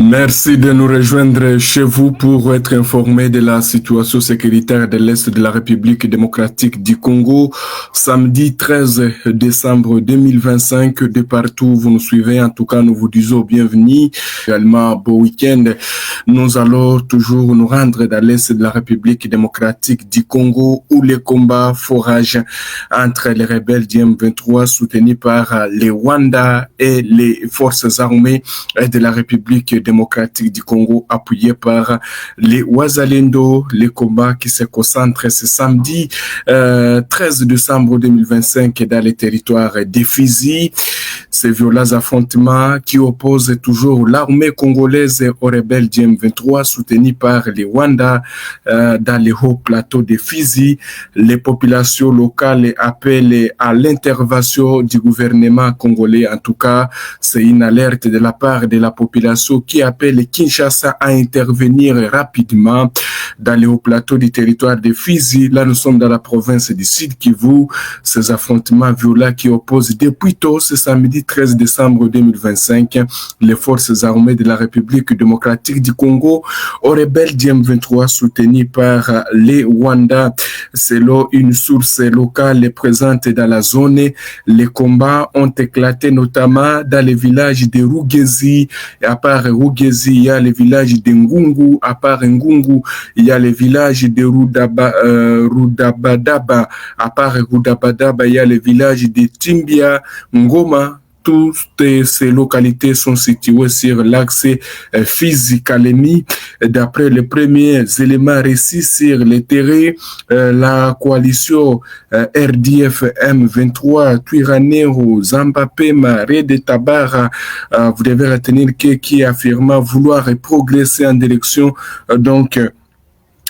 Merci de nous rejoindre chez vous pour être informés de la situation sécuritaire de l'Est de la République démocratique du Congo. Samedi 13 décembre 2025, de partout où vous nous suivez, en tout cas, nous vous disons bienvenue. Également, beau week-end. Nous allons toujours nous rendre dans l'Est de la République démocratique du Congo où les combats forages entre les rebelles du M23 soutenus par les Rwandais et les forces armées de la République démocratique du Congo appuyé par les Wazalendo, les combats qui se concentrent ce samedi 13 décembre 2025 dans les territoires des Fizi. Ces violents affrontements qui opposent toujours l'armée congolaise aux rebelles du M23 soutenus par les Rwandais dans les hauts plateaux des Fizi. Les populations locales appellent à l'intervention du gouvernement congolais. En tout cas, c'est une alerte de la part de la population qui appelle Kinshasa à intervenir rapidement dans les hauts plateaux du territoire de Fizi. Là, nous sommes dans la province du Sud Kivu. Ces affrontements violents qui opposent depuis tôt ce samedi 13 décembre 2025 les forces armées de la République démocratique du Congo aux rebelles du M23 soutenus par les Rwandais. Selon une source locale présente dans la zone, les combats ont éclaté notamment dans les villages de Rugezi. Et à part Rugezi, il y a les villages de Ngungu. À part Ngungu, il y a les villages de Rudabadaba. À part Rudabadaba, il y a les villages de Timbia, Ngoma. Toutes ces localités sont situées sur l'axe Fizi-Kalemi. D'après les premiers éléments récits sur le terrain, la coalition RDF M23, Twirwaneho, Zambapema, Rede Tabara, vous devez retenir qui affirma vouloir progresser en direction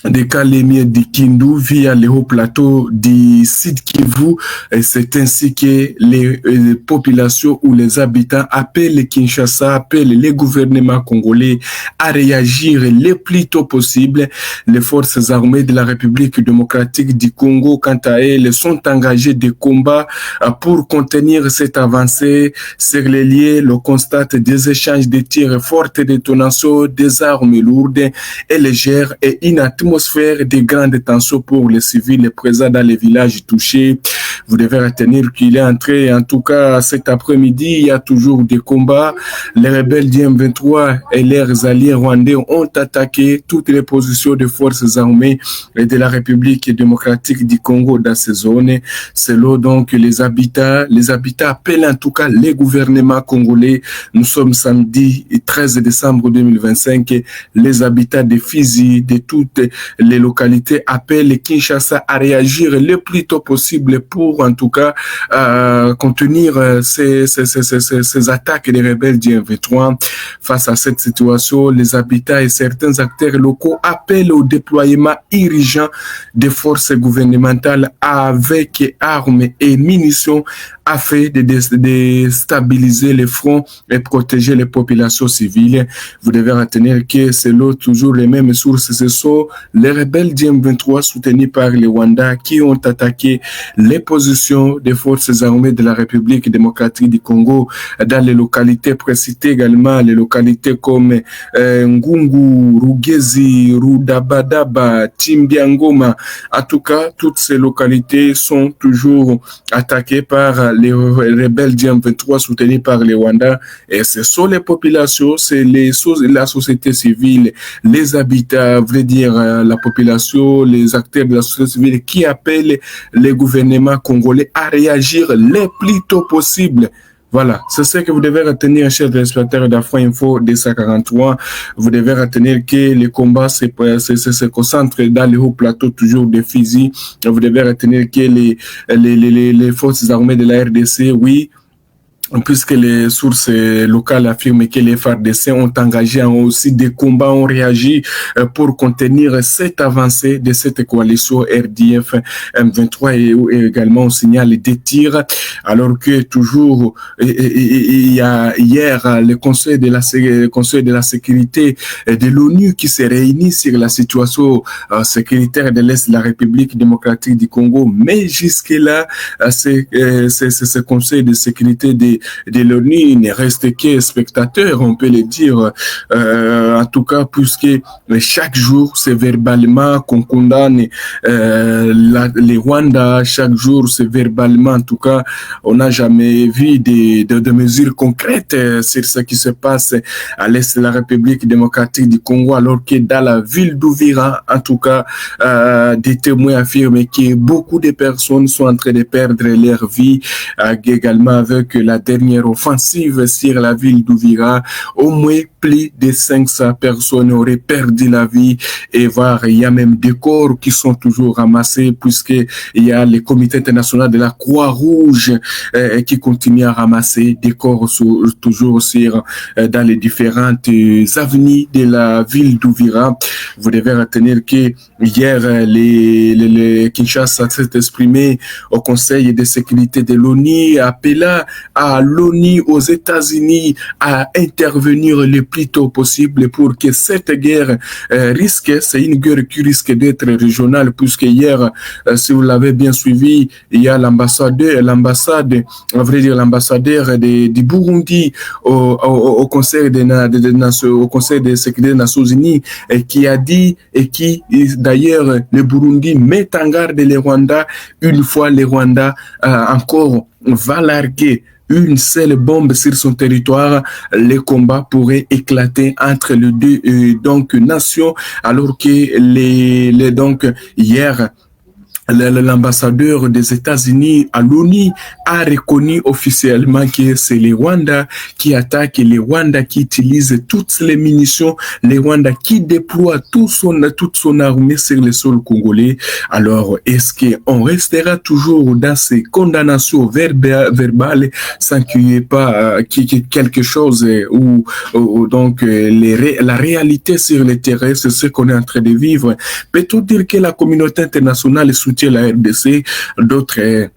des Kalemi de Kindu via les hauts plateaux du Sud Kivu. C'est ainsi que les populations ou les habitants appellent Kinshasa, appellent les gouvernements congolais à réagir le plus tôt possible. Les forces armées de la République démocratique du Congo, quant à elles, sont engagées des combats pour contenir cette avancée. Sur les lieux, l'on constate des échanges de tirs, fortes détonations, des armes lourdes et légères et une atmosphère de grandes tensions pour les civils présents dans les villages touchés. Vous devez retenir qu'il est entré, en tout cas cet après-midi, il y a toujours des combats. Les rebelles du M23 et leurs alliés rwandais ont attaqué toutes les positions de forces armées de la République démocratique du Congo dans ces zones. Selon donc les habitants appellent en tout cas les gouvernements congolais. Nous sommes samedi 13 décembre 2025. Les habitants de Fizi, de toutes les localités appellent Kinshasa à réagir le plus tôt possible pour en tout cas contenir ces attaques des rebelles du M23. Face à cette situation, les habitants et certains acteurs locaux appellent au déploiement urgent des forces gouvernementales avec armes et munitions afin de déstabiliser les fronts et protéger les populations civiles. Vous devez retenir que selon toujours les mêmes sources, ce sont les rebelles du M23 soutenus par les Rwandais qui ont attaqué les positions des forces armées de la République démocratique du Congo dans les localités précitées également, les localités comme Ngungu, Rugezi, Rudabadaba, Timbiangoma. En tout cas, toutes ces localités sont toujours attaquées par les rebelles du M23 soutenus par les Rwandais. Et ce sont les populations, c'est la société civile, les habitants, veut dire la population, les acteurs de la société civile qui appellent les gouvernements congolais à réagir le plus tôt possible. Voilà, c'est ce que vous devez retenir, chers téléspectateurs d'Afro Info 243. Vous devez retenir que les combats se concentrent dans les hauts plateaux toujours de Fizi. Vous devez retenir que les forces armées de la RDC, oui, puisque les sources locales affirment que les FARDC ont engagé aussi des combats, ont réagi pour contenir cette avancée de cette coalition RDF M23 et également on signale des tirs, alors que toujours il y a hier le Conseil de la sécurité de l'ONU qui s'est réuni sur la situation sécuritaire de l'Est de la République démocratique du Congo, mais jusque-là, ce Conseil de sécurité de de l'ONU ne restent que spectateurs, on peut le dire, en tout cas, puisque chaque jour, c'est verbalement qu'on condamne les Rwandais, chaque jour, c'est verbalement, en tout cas, on n'a jamais vu de mesures concrètes sur ce qui se passe à l'est de la République démocratique du Congo, alors que dans la ville d'Uvira, en tout cas, des témoins affirment que beaucoup de personnes sont en train de perdre leur vie, également avec la dernière offensive sur la ville d'Uvira. Au moins, plus de 500 personnes auraient perdu la vie, et voir, il y a même des corps qui sont toujours ramassés, puisqu'il y a le comité international de la Croix-Rouge qui continue à ramasser des corps toujours sur, dans les différentes avenues de la ville d'Uvira. Vous devez retenir que hier, les Kinshasa s'est exprimé au Conseil de sécurité de l'ONU, appelant à l'ONU, aux États-Unis, à intervenir le plus tôt possible pour que cette guerre c'est une guerre qui risque d'être régionale, puisque hier, si vous l'avez bien suivi, il y a l'ambassadeur, on va dire l'ambassadeur du Burundi au Conseil au Conseil de sécurité des Nations Unies, qui a dit, et qui d'ailleurs le Burundi met en garde les Rwandais, une fois les Rwandais encore va larguer une seule bombe sur son territoire, les combats pourraient éclater entre les deux nations, alors que donc hier, l'ambassadeur des États-Unis à l'ONU a reconnu officiellement que c'est les Rwandais qui attaquent, les Rwandais qui utilisent toutes les munitions, les Rwandais qui déploient toute son armée sur le sol congolais. Alors, est-ce qu'on restera toujours dans ces condamnations verbales sans qu'il n'y ait pas quelque chose où donc la réalité sur le terrain, c'est ce qu'on est en train de vivre? Peut-on dire que la communauté internationale soutient la RDC, d'autres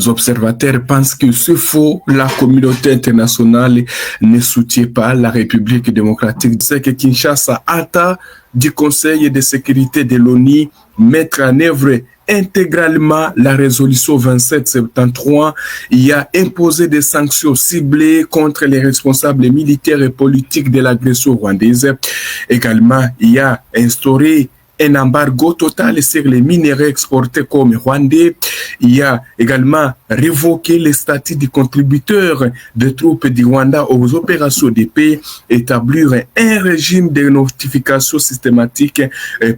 observateurs pensent que c'est faux. La communauté internationale ne soutient pas la République démocratique. C'est que Kinshasa attend du Conseil de sécurité de l'ONU mettre en œuvre intégralement la résolution 2773. Il a imposé des sanctions ciblées contre les responsables militaires et politiques de l'agression rwandaise. Également, il a instauré un embargo total sur les minerais exportés comme rwandais. Il a également révoqué le statut de contributeur des troupes du Rwanda aux opérations de paix, établir un régime de notification systématique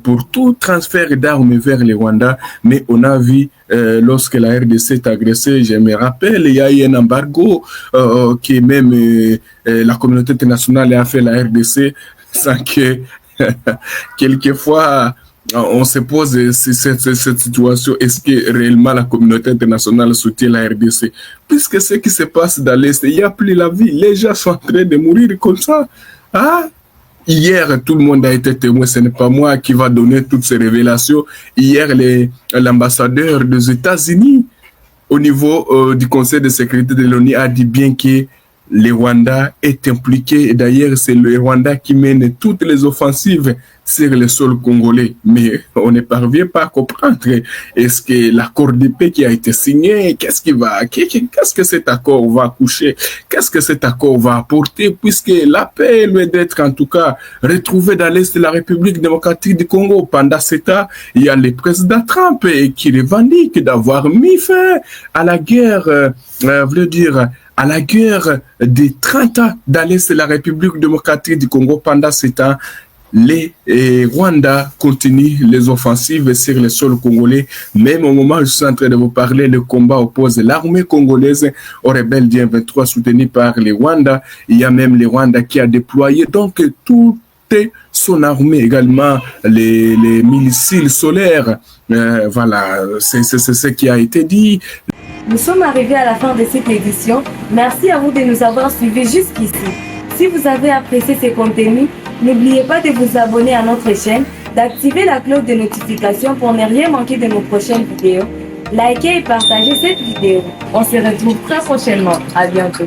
pour tout transfert d'armes vers le Rwanda. Mais on a vu lorsque la RDC est agressée, je me rappelle, il y a eu un embargo que même la communauté internationale a fait la RDC sans que quelquefois, on se pose cette situation, est-ce que réellement la communauté internationale soutient la RDC? Puisque ce qui se passe dans l'Est, il n'y a plus la vie, les gens sont en train de mourir comme ça. Ah? Hier, tout le monde a été témoin, ce n'est pas moi qui va donner toutes ces révélations. Hier, l'ambassadeur des États-Unis au niveau du Conseil de sécurité de l'ONU a dit bien que le Rwanda est impliqué, et d'ailleurs c'est le Rwanda qui mène toutes les offensives sur le sol congolais. Mais on ne parvient pas à comprendre. Est-ce que l'accord de paix qui a été signé, qu'est-ce que cet accord va accoucher? Qu'est-ce que cet accord va apporter? Puisque la paix doit être en tout cas retrouvée dans l'Est de la République démocratique du Congo. Pendant ce temps, il y a le président Trump qui revendique d'avoir mis fin à la guerre, à la guerre des 30 ans dans l'Est de la République démocratique du Congo. Pendant ce temps, les Rwandais continuent les offensives sur le sol congolais. Même au moment où je suis en train de vous parler, le combat oppose l'armée congolaise aux rebelles du M23 soutenus par les Rwandais. Il y a même les Rwandais qui a déployé donc toute son armée, également les missiles solaires. Voilà, c'est ce qui a été dit. Nous sommes arrivés à la fin de cette édition. Merci à vous de nous avoir suivis jusqu'ici. Si vous avez apprécié ces contenus, n'oubliez pas de vous abonner à notre chaîne, d'activer la cloche de notification pour ne rien manquer de nos prochaines vidéos. Likez et partagez cette vidéo. On se retrouve très prochainement. À bientôt.